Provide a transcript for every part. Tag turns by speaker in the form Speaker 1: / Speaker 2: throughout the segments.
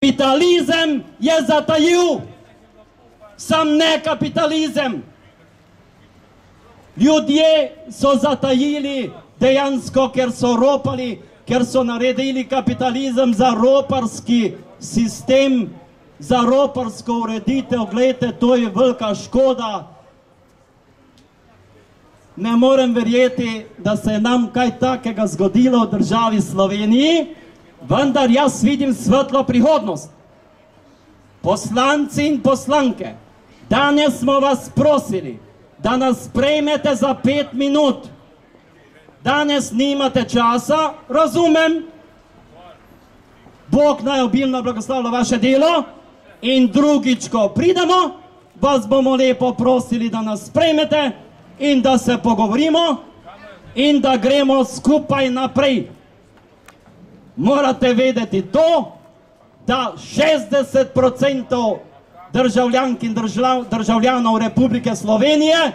Speaker 1: Kapitalizem je zatajil, sam ne kapitalizem. Ljudje so zatajili dejansko, ker so ropali, ker so naredili kapitalizem za roparski sistem, za roparsko ureditev. Glejte, to je velika škoda. Ne morem verjeti, da se je nam kaj takega zgodilo v državi Sloveniji, vendar jaz vidim svetlo prihodnost. Poslanci in poslanke, danes smo vas prosili, da nas sprejmete za 5 minut. Danes nimate časa, razumem. Bog naj obilno blagoslavlja vaše delo in drugič, ko pridemo, vas bomo lepo prosili, da nas sprejmete in da se pogovorimo in da gremo skupaj naprej. Morate vedeti to, da 60% državljank in državljanov Republike Slovenije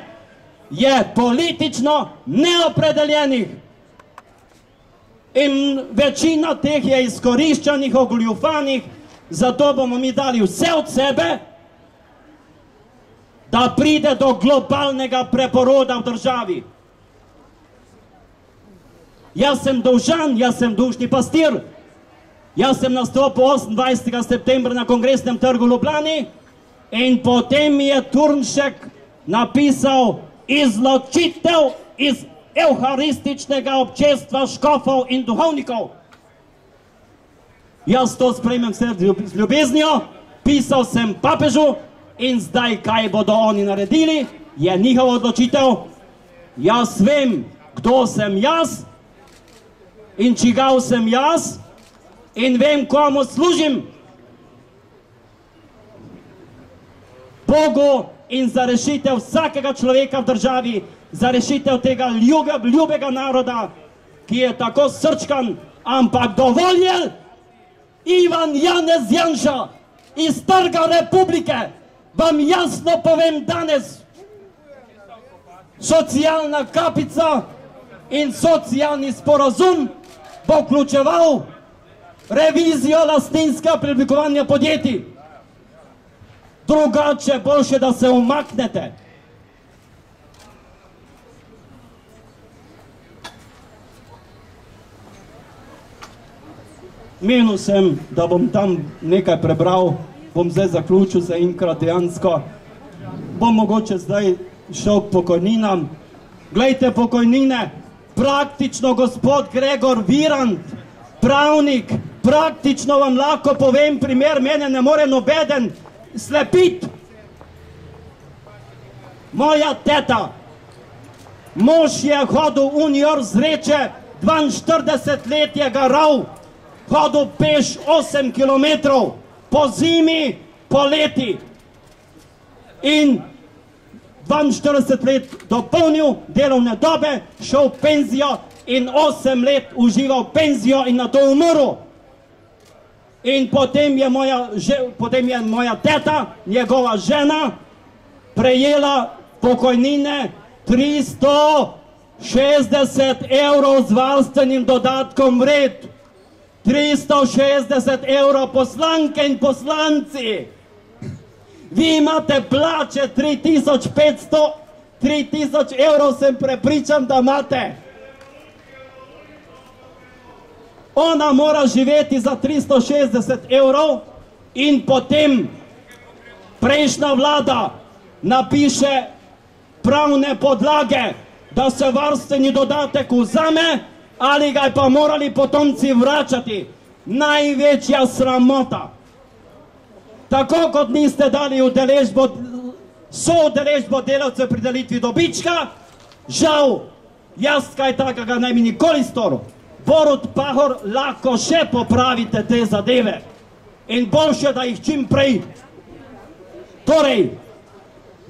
Speaker 1: je politično neopredeljenih. In večina teh je izkoriščanih, ogoljufanih, zato bomo mi dali vse od sebe, da pride do globalnega preporoda v državi. Jaz sem dolžan, jaz sem dušni pastir. Jaz sem nastopil 28. septembra na Kongresnem trgu v Ljubljani in potem mi je Turnšek napisal izločitev iz evharističnega občestva škofov in duhovnikov. Jaz to sprejmem z ljubeznijo, pisal sem papežu in zdaj, kaj bodo oni naredili, je njihova odločitev. Jaz vem, kdo sem jaz in čigav sem jaz in vem, komu služim. Bogu in za rešitev vsakega človeka v državi, za rešitev tega ljubega naroda, ki je tako srčkan, ampak dovolj je. Ivan Janez Janša iz Trga Republike, vam jasno povem danes, socialna kapica in socialni sporazum bo vključeval revizijo lastninskega preoblikovanja podjetij. Drugače boljše, da se umaknete. Menil sem, da bom tam nekaj prebral, bom zdaj zaključil za enkrat dejansko. Bom mogoče zdaj šel k pokojninam. Glejte, pokojnine, praktično gospod Gregor Virant, pravnik, praktično vam lahko povem primer, mene ne more nobeden slepit. Moja teta, mož je hodil v New York z Reče, 42 let je garal, hodil peš 8 kilometrov, po zimi, po leti. In 42 let dopolnil delovne dobe, šel v penzijo in 8 let užival penzijo in na to umrl. In potem je moja teta, njegova žena, prejela pokojnine 360 evrov z varstvenim dodatkom vred. 360 evrov poslanke in poslanci. Vi imate plače 3500, 3000 evrov sem prepričan, da imate. Ona mora živeti za 360 evrov in potem prejšnja vlada napiše pravne podlage, da se varstveni dodatek vzame ali ga pa morali potomci vračati. Največja sramota. Tako kot niste dali soudeležbo delavcev pri delitvi dobička, žal, jaz kaj takega ne bi nikoli storil. Borut Pahor, lahko še popravite te zadeve in boljše, da jih čim prej. Torej,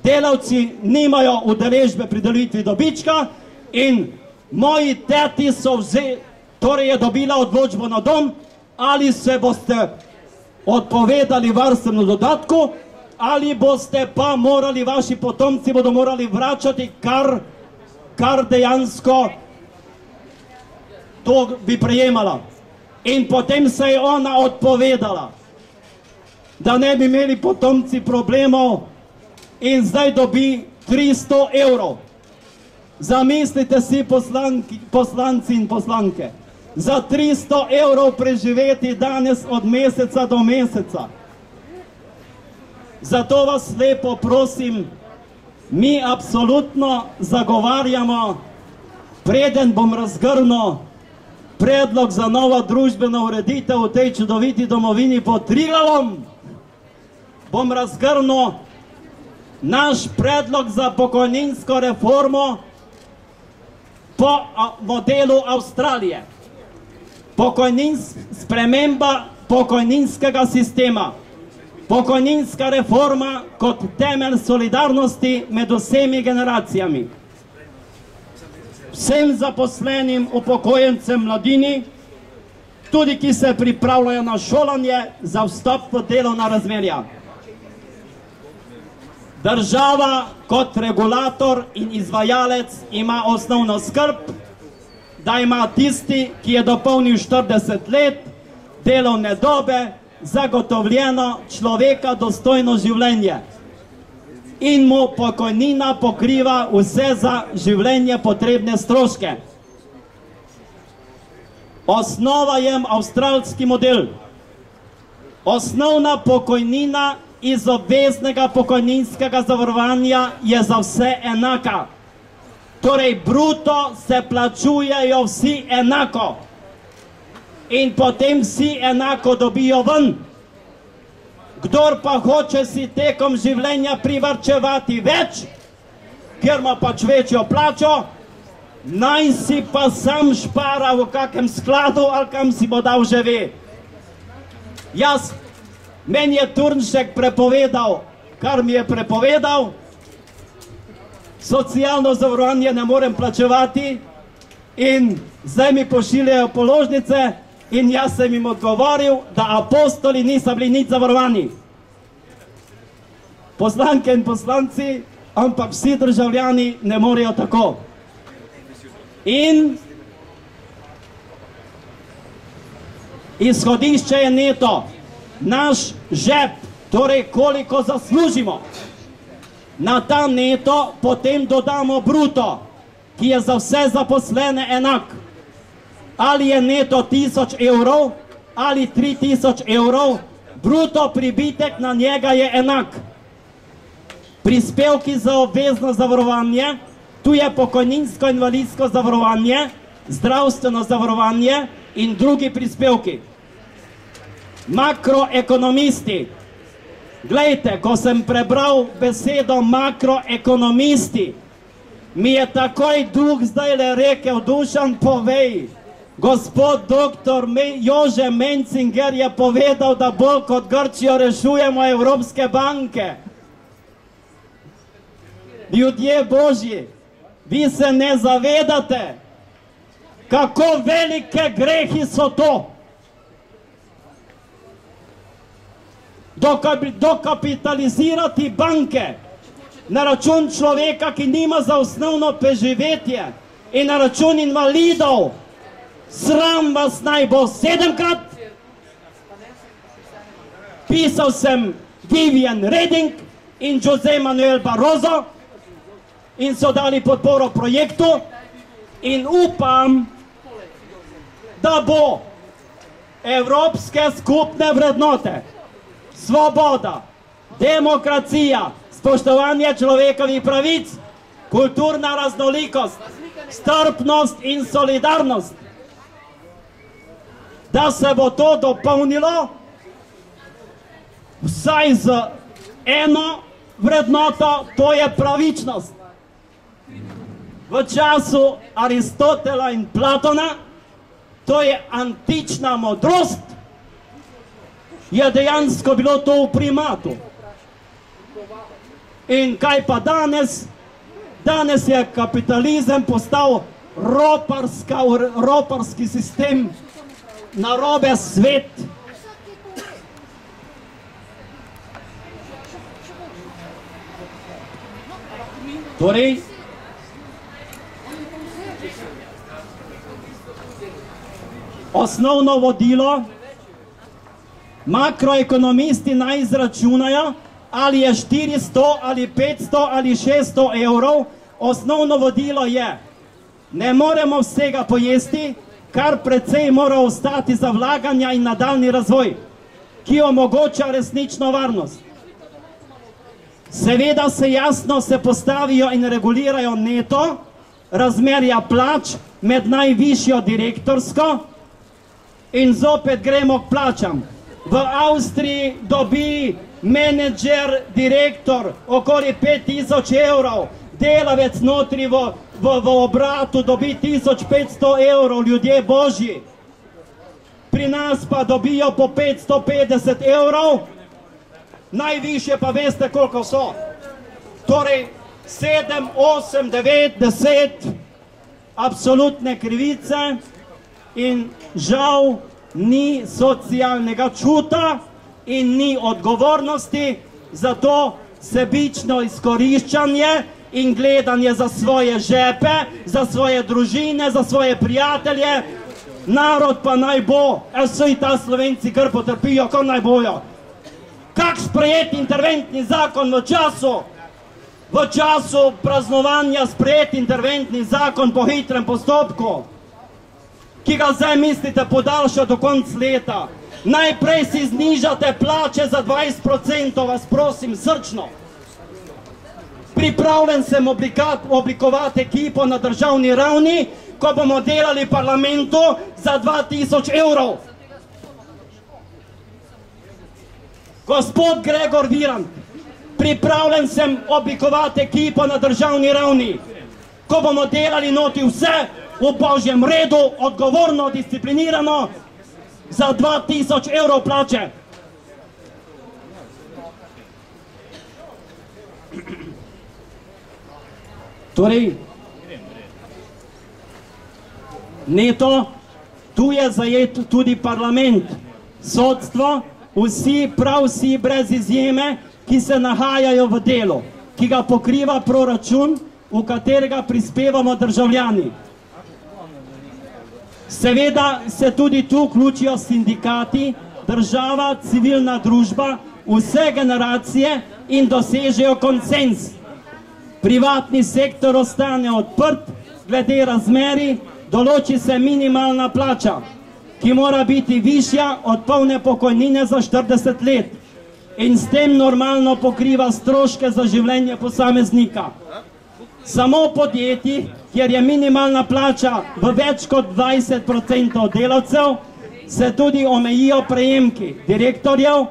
Speaker 1: delavci nimajo udeležbe pri delitvi dobička in moji teti so torej je dobila odločbo na dom, ali se boste odpovedali varstvenemu dodatku, ali boste pa morali, vaši potomci bodo morali vračati, kar dejansko to bi prejemala. In potem se je ona odpovedala. da ne bi imeli potomci problemov in zdaj dobi 300 evrov. Zamislite si poslanci in poslanke, za 300 evrov preživeti danes od meseca do meseca. Zato vas lepo prosim, mi absolutno zagovarjamo, preden bom razgrnil predlog za novo družbeno ureditev v tej čudoviti domovini pod Triglavom, bom razgrnil naš predlog za pokojninsko reformo po modelu Avstralije. Sprememba pokojninskega sistema. Pokojninska reforma kot temelj solidarnosti med vsemi generacijami. Vsem zaposlenim upokojencem mladini, tudi ki se pripravljajo na šolanje za vstop v delovna razmerja. Država kot regulator in izvajalec ima osnovno skrb, da ima tisti, ki je dopolnil 40 let delovne dobe, zagotovljeno človeka dostojno življenje in mu pokojnina pokriva vse za življenje potrebne stroške. Osnova je avstralski model. Osnovna pokojnina iz obveznega pokojninskega zavarovanja je za vse enaka. Torej, bruto se plačujejo vsi enako. In potem vsi enako dobijo ven. Kdor pa hoče si tekom življenja privarčevati več, ker ima pač večjo plačo, naj si pa sam špara v kakem skladu ali kam si bo dal že ve. Meni je Turnšek prepovedal, kar mi je prepovedal, socialno zavarovanje ne morem plačevati in zdaj mi pošiljajo položnice in jaz sem jim odgovoril, da apostoli niso bili nič zavarovani. Poslanke in poslanci, ampak vsi državljani ne morejo tako. In izhodišče je neto. Naš žep, torej koliko zaslužimo. Na ta neto potem dodamo bruto, ki je za vse zaposlene enak. Ali je neto 1000 evrov ali 3000 evrov, bruto pribitek na njega je enak. Prispevki za obvezno zavarovanje, tu je pokojninsko invalidsko zavarovanje, zdravstveno zavarovanje in drugi prispevki. Makroekonomisti. Glejte, ko sem prebral besedo makroekonomisti, mi je takoj duh zdaj le rekel, Dušan, povej, gospod doktor Jože Mencinger je povedal, da bolj kot Grčijo rešujemo evropske banke. Ljudje Božji, vi se ne zavedate, kako velike grehi so to. Dokapitalizirati banke na račun človeka, ki nima za osnovno preživetje in na račun invalidov, sram vas naj bo 7-krat. Pisal sem Vivian Reding in Jose Manuel Barroso in so dali podporo projektu in upam, da bo evropske skupne vrednote, svoboda, demokracija, spoštovanje človekovih pravic, kulturna raznolikost, strpnost in solidarnost, da se bo to dopolnilo vsaj z eno vrednoto, to je pravičnost. V času Aristotela in Platona, to je antična modrost, je dejansko bilo to v primatu. In kaj pa danes? Danes je kapitalizem postal roparski sistem, narobe svet. Torej, osnovno vodilo Makroekonomisti naj izračunajo, ali je 400 ali 500 ali 600 evrov. Osnovno vodilo je, ne moremo vsega pojesti, kar precej mora ostati za vlaganja in nadaljni razvoj, ki omogoča resnično varnost. Seveda se jasno postavijo in regulirajo neto razmerja plač med najvišjo direktorsko in zopet gremo k plačam. V Avstriji dobi menedžer, direktor okoli 5000 evrov, delavec notri v obratu dobi 1500 evrov, ljudje božji. Pri nas pa dobijo po 550 evrov, najviše pa veste koliko so. Torej 7, 8, 9, 10 absolutne krivice in žal ni socialnega čuta in ni odgovornosti, zato sebično izkoriščanje in gledanje za svoje žepe, za svoje družine, za svoje prijatelje. Narod pa naj bo, vsi ta Slovenci kar potrpijo, kar naj bojo. Kak sprejeti interventni zakon v času praznovanja sprejeti interventni zakon po hitrem postopku, ki ga zdaj mislite podaljšati do konca leta. Najprej si znižate plače za 20%, vas prosim srčno. Pripravljen sem oblikovati ekipo na državni ravni, ko bomo delali v parlamentu za 2000 evrov. Gospod Gregor Virant, pripravljen sem oblikovati ekipo na državni ravni, ko bomo delali noti vse v božjem redu, odgovorno, disciplinirano, za 2000 evrov plače. Torej, neto, tu je zajet tudi parlament, sodstvo, prav vsi brez izjeme, ki se nahajajo v delu, ki ga pokriva proračun, v katerega prispevamo državljani. Seveda se tudi tu vključijo sindikati, država, civilna družba, vse generacije in dosežejo konsens. Privatni sektor ostane odprt, glede razmeri, določi se minimalna plača, ki mora biti višja od polne pokojnine za 40 let in s tem normalno pokriva stroške za življenje posameznika. Samo podjetji, kjer je minimalna plača v več kot 20% delavcev, se tudi omejijo prejemki direktorjev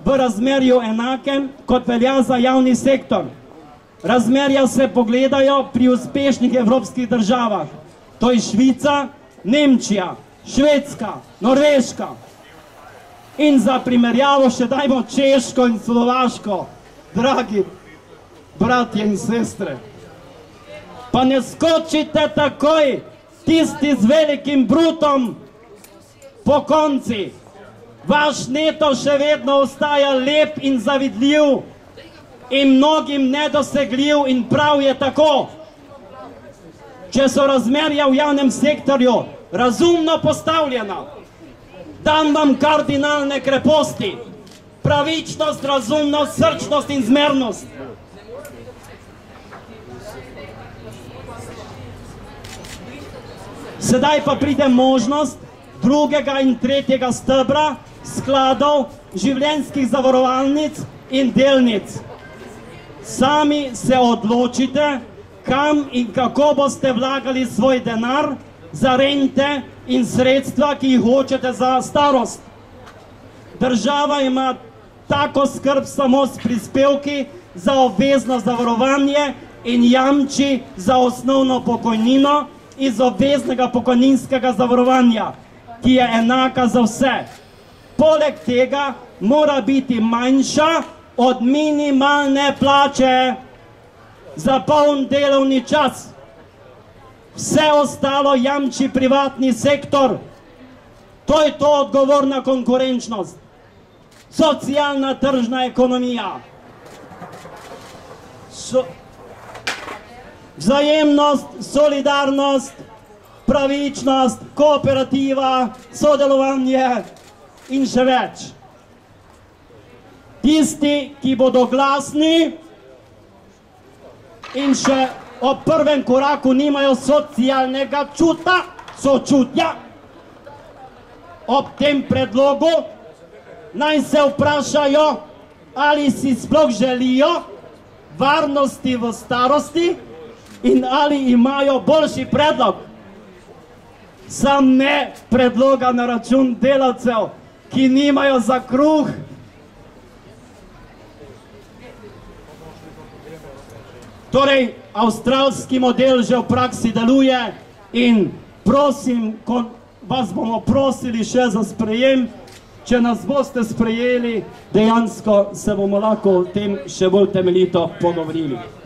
Speaker 1: v razmerju enakem, kot velja za javni sektor. Razmerja se pogledajo pri uspešnih evropskih državah. To je Švica, Nemčija, Švedska, Norveška. In za primerjavo še dajmo Češko in Slovaško, dragi bratje in sestre. Pa ne skočite takoj, tisti z velikim brutom po konci. Vaš neto še vedno ostaja lep in zavidljiv in mnogim nedosegljiv in prav je tako. Če so razmerja v javnem sektorju razumno postavljena, dam vam kardinalne kreposti, pravičnost, razumnost, srčnost in zmernost. Sedaj pa pride možnost drugega in tretjega stebra, skladov, življenjskih zavarovalnic in delnic. Sami se odločite, kam in kako boste vlagali svoj denar za rente in sredstva, ki jih hočete za starost. Država ima tako skrb samo s prispevki za obvezno zavarovanje in jamči za osnovno pokojnino iz obveznega pokojninskega zavarovanja, ki je enaka za vse. Poleg tega mora biti manjša od minimalne plače za poln delovni čas. Vse ostalo jamči privatni sektor. To je to odgovorna konkurenčnost. Socialna tržna ekonomija. Vzajemnost, solidarnost, pravičnost, kooperativa, sodelovanje in še več. tisti, ki bodo glasni in še ob prvem koraku nimajo socialnega sočutja, ob tem predlogu naj se vprašajo, ali si sploh želijo varnosti v starosti in ali imajo boljši predlog. Sam ne predloga na račun delavcev, ki nimajo za kruh. Torej, avstralski model že v praksi deluje in prosim, vas bomo prosili še za sprejem, če nas boste sprejeli, dejansko se bomo lahko o tem še bolj temeljito pogovorili.